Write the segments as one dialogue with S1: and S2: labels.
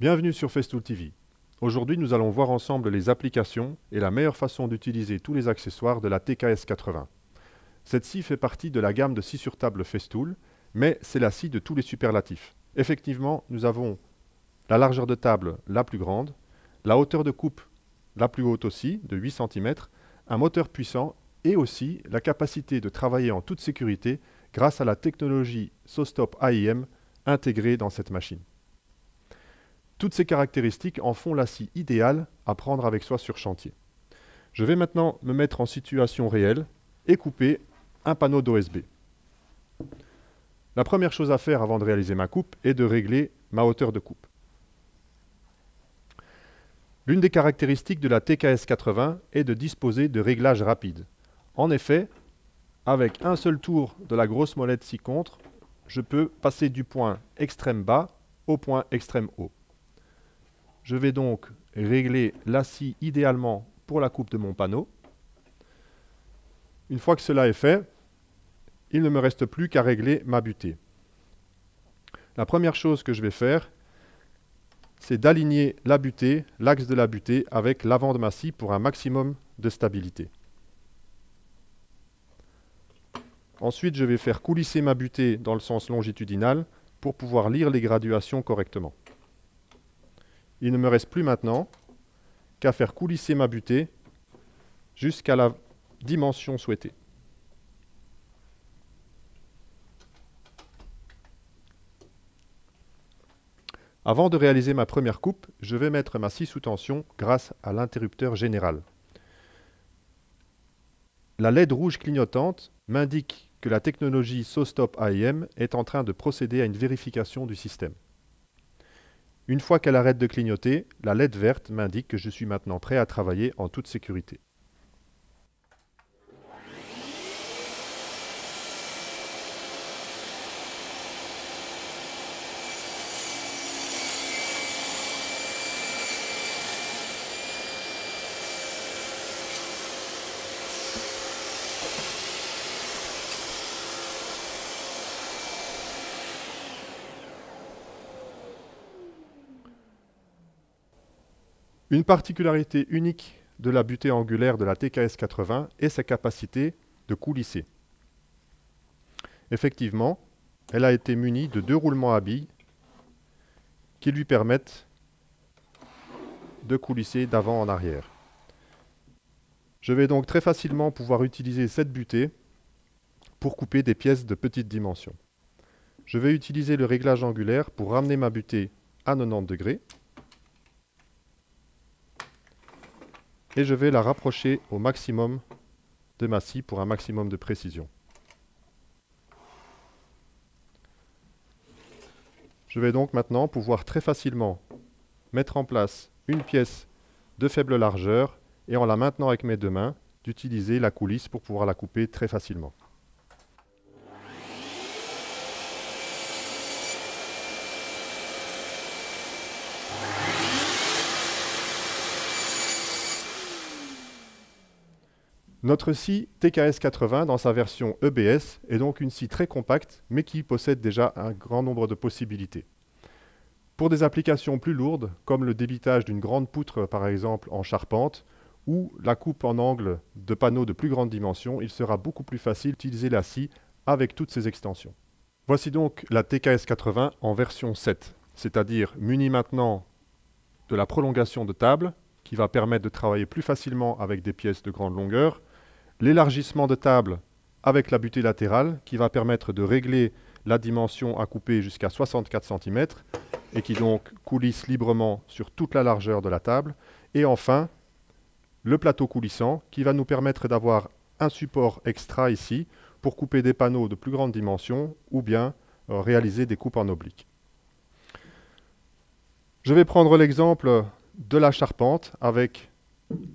S1: Bienvenue sur Festool TV. Aujourd'hui, nous allons voir ensemble les applications et la meilleure façon d'utiliser tous les accessoires de la TKS 80. Cette scie fait partie de la gamme de scie sur table Festool, mais c'est la scie de tous les superlatifs. Effectivement, nous avons la largeur de table la plus grande, la hauteur de coupe la plus haute aussi, de 8 cm, un moteur puissant et aussi la capacité de travailler en toute sécurité grâce à la technologie SawStop AIM intégrée dans cette machine. Toutes ces caractéristiques en font la scie idéale à prendre avec soi sur chantier. Je vais maintenant me mettre en situation réelle et couper un panneau d'OSB. La première chose à faire avant de réaliser ma coupe est de régler ma hauteur de coupe. L'une des caractéristiques de la TKS 80 est de disposer de réglages rapides. En effet, avec un seul tour de la grosse molette scie contre, je peux passer du point extrême bas au point extrême haut. Je vais donc régler la scie idéalement pour la coupe de mon panneau. Une fois que cela est fait, il ne me reste plus qu'à régler ma butée. La première chose que je vais faire, c'est d'aligner la butée, l'axe de la butée, avec l'avant de ma scie pour un maximum de stabilité. Ensuite, je vais faire coulisser ma butée dans le sens longitudinal pour pouvoir lire les graduations correctement. Il ne me reste plus maintenant qu'à faire coulisser ma butée jusqu'à la dimension souhaitée. Avant de réaliser ma première coupe, je vais mettre ma scie sous tension grâce à l'interrupteur général. La LED rouge clignotante m'indique que la technologie SawStop AIM est en train de procéder à une vérification du système. Une fois qu'elle arrête de clignoter, la LED verte m'indique que je suis maintenant prêt à travailler en toute sécurité. Une particularité unique de la butée angulaire de la TKS 80 est sa capacité de coulisser. Effectivement, elle a été munie de deux roulements à billes qui lui permettent de coulisser d'avant en arrière. Je vais donc très facilement pouvoir utiliser cette butée pour couper des pièces de petite dimension. Je vais utiliser le réglage angulaire pour ramener ma butée à 90 degrés. Et je vais la rapprocher au maximum de ma scie pour un maximum de précision. Je vais donc maintenant pouvoir très facilement mettre en place une pièce de faible largeur et en la maintenant avec mes deux mains, d'utiliser la coulisse pour pouvoir la couper très facilement. Notre scie TKS 80 dans sa version EBS est donc une scie très compacte mais qui possède déjà un grand nombre de possibilités. Pour des applications plus lourdes comme le débitage d'une grande poutre par exemple en charpente ou la coupe en angle de panneaux de plus grande dimension, il sera beaucoup plus facile d'utiliser la scie avec toutes ses extensions. Voici donc la TKS 80 en version 7, c'est-à-dire munie maintenant de la prolongation de table qui va permettre de travailler plus facilement avec des pièces de grande longueur, l'élargissement de table avec la butée latérale qui va permettre de régler la dimension à couper jusqu'à 64 cm et qui donc coulisse librement sur toute la largeur de la table. Et enfin, le plateau coulissant qui va nous permettre d'avoir un support extra ici pour couper des panneaux de plus grande dimension ou bien réaliser des coupes en oblique. Je vais prendre l'exemple de la charpente avec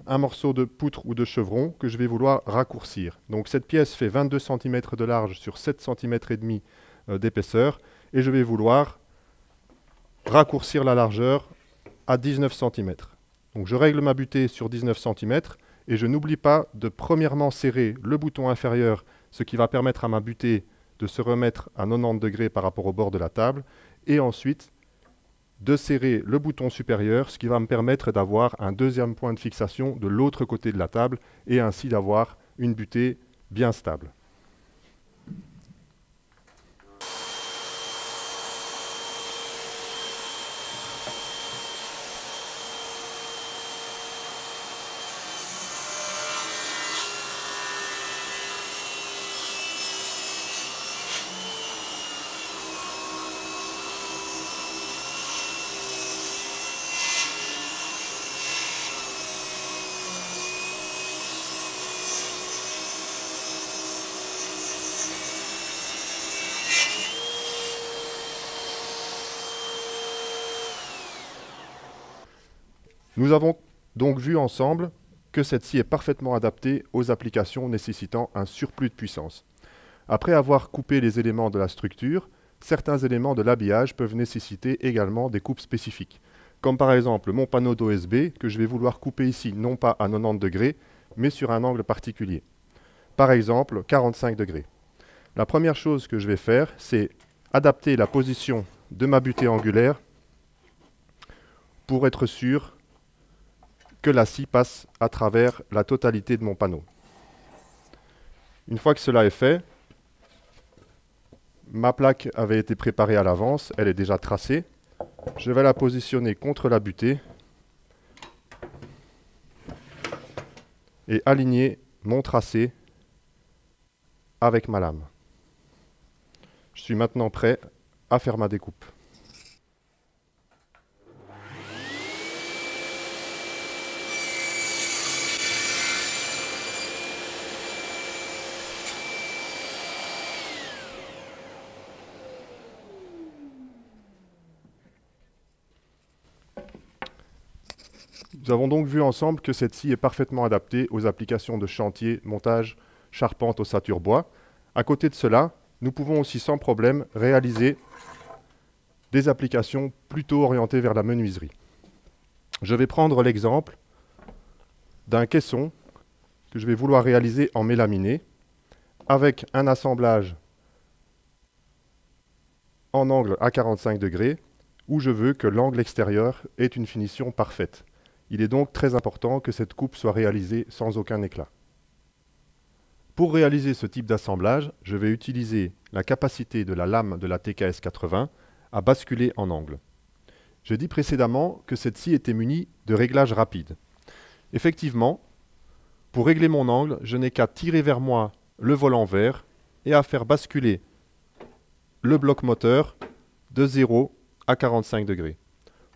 S1: un morceau de poutre ou de chevron que je vais vouloir raccourcir. Donc cette pièce fait 22 cm de large sur 7 cm et demi d'épaisseur et je vais vouloir raccourcir la largeur à 19 cm. Donc je règle ma butée sur 19 cm et je n'oublie pas de premièrement serrer le bouton inférieur, ce qui va permettre à ma butée de se remettre à 90 degrés par rapport au bord de la table et ensuite de serrer le bouton supérieur, ce qui va me permettre d'avoir un deuxième point de fixation de l'autre côté de la table et ainsi d'avoir une butée bien stable. Nous avons donc vu ensemble que cette scie est parfaitement adaptée aux applications nécessitant un surplus de puissance. Après avoir coupé les éléments de la structure, certains éléments de l'habillage peuvent nécessiter également des coupes spécifiques, comme par exemple mon panneau d'OSB que je vais vouloir couper ici non pas à 90 degrés, mais sur un angle particulier. Par exemple 45 degrés. La première chose que je vais faire, c'est adapter la position de ma butée angulaire pour être sûr que la scie passe à travers la totalité de mon panneau. Une fois que cela est fait, ma plaque avait été préparée à l'avance, elle est déjà tracée. Je vais la positionner contre la butée et aligner mon tracé avec ma lame. Je suis maintenant prêt à faire ma découpe. Nous avons donc vu ensemble que cette scie est parfaitement adaptée aux applications de chantier, montage, charpente, ossature bois. À côté de cela, nous pouvons aussi sans problème réaliser des applications plutôt orientées vers la menuiserie. Je vais prendre l'exemple d'un caisson que je vais vouloir réaliser en mélaminé avec un assemblage en angle à 45 degrés où je veux que l'angle extérieur ait une finition parfaite. Il est donc très important que cette coupe soit réalisée sans aucun éclat. Pour réaliser ce type d'assemblage, je vais utiliser la capacité de la lame de la TKS 80 à basculer en angle. J'ai dit précédemment que cette scie était munie de réglages rapides. Effectivement, pour régler mon angle, je n'ai qu'à tirer vers moi le volant vert et à faire basculer le bloc moteur de 0 à 45 degrés.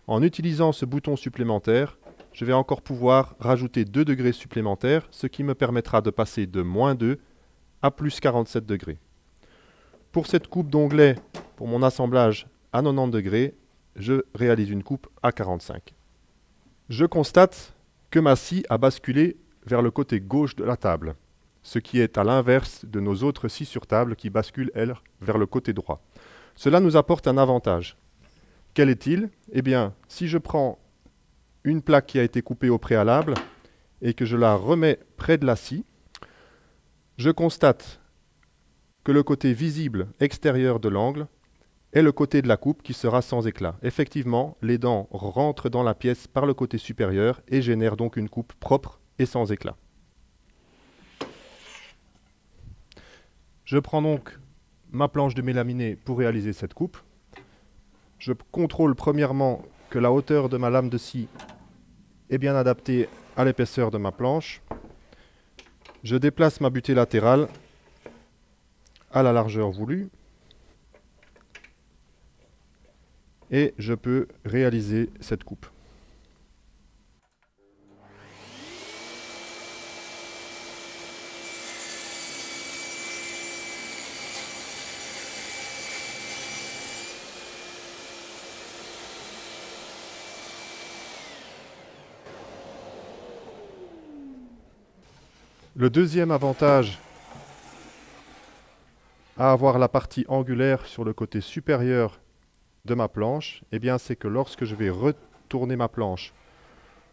S1: En utilisant ce bouton supplémentaire, je vais encore pouvoir rajouter 2 degrés supplémentaires, ce qui me permettra de passer de -2 à plus 47 degrés. Pour cette coupe d'onglet, pour mon assemblage à 90 degrés, je réalise une coupe à 45. Je constate que ma scie a basculé vers le côté gauche de la table, ce qui est à l'inverse de nos autres scies sur table qui basculent, elles, vers le côté droit. Cela nous apporte un avantage. Quel est-il? Eh bien, si je prends une plaque qui a été coupée au préalable et que je la remets près de la scie, je constate que le côté visible extérieur de l'angle est le côté de la coupe qui sera sans éclat. Effectivement, les dents rentrent dans la pièce par le côté supérieur et génèrent donc une coupe propre et sans éclat. Je prends donc ma planche de mélaminé pour réaliser cette coupe. Je contrôle premièrement que la hauteur de ma lame de scie est bien adaptée à l'épaisseur de ma planche. Je déplace ma butée latérale à la largeur voulue et je peux réaliser cette coupe. Le deuxième avantage à avoir la partie angulaire sur le côté supérieur de ma planche, eh bien, c'est que lorsque je vais retourner ma planche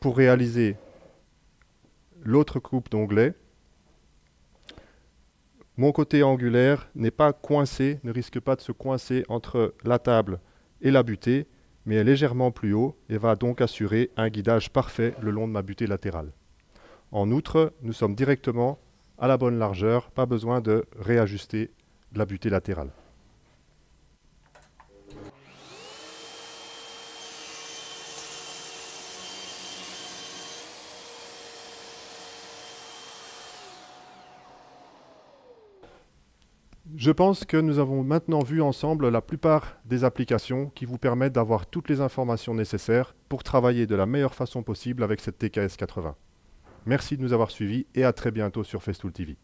S1: pour réaliser l'autre coupe d'onglet, mon côté angulaire n'est pas coincé, ne risque pas de se coincer entre la table et la butée, mais est légèrement plus haut et va donc assurer un guidage parfait le long de ma butée latérale. En outre, nous sommes directement à la bonne largeur, pas besoin de réajuster la butée latérale. Je pense que nous avons maintenant vu ensemble la plupart des applications qui vous permettent d'avoir toutes les informations nécessaires pour travailler de la meilleure façon possible avec cette TKS 80. Merci de nous avoir suivis et à très bientôt sur Festool TV.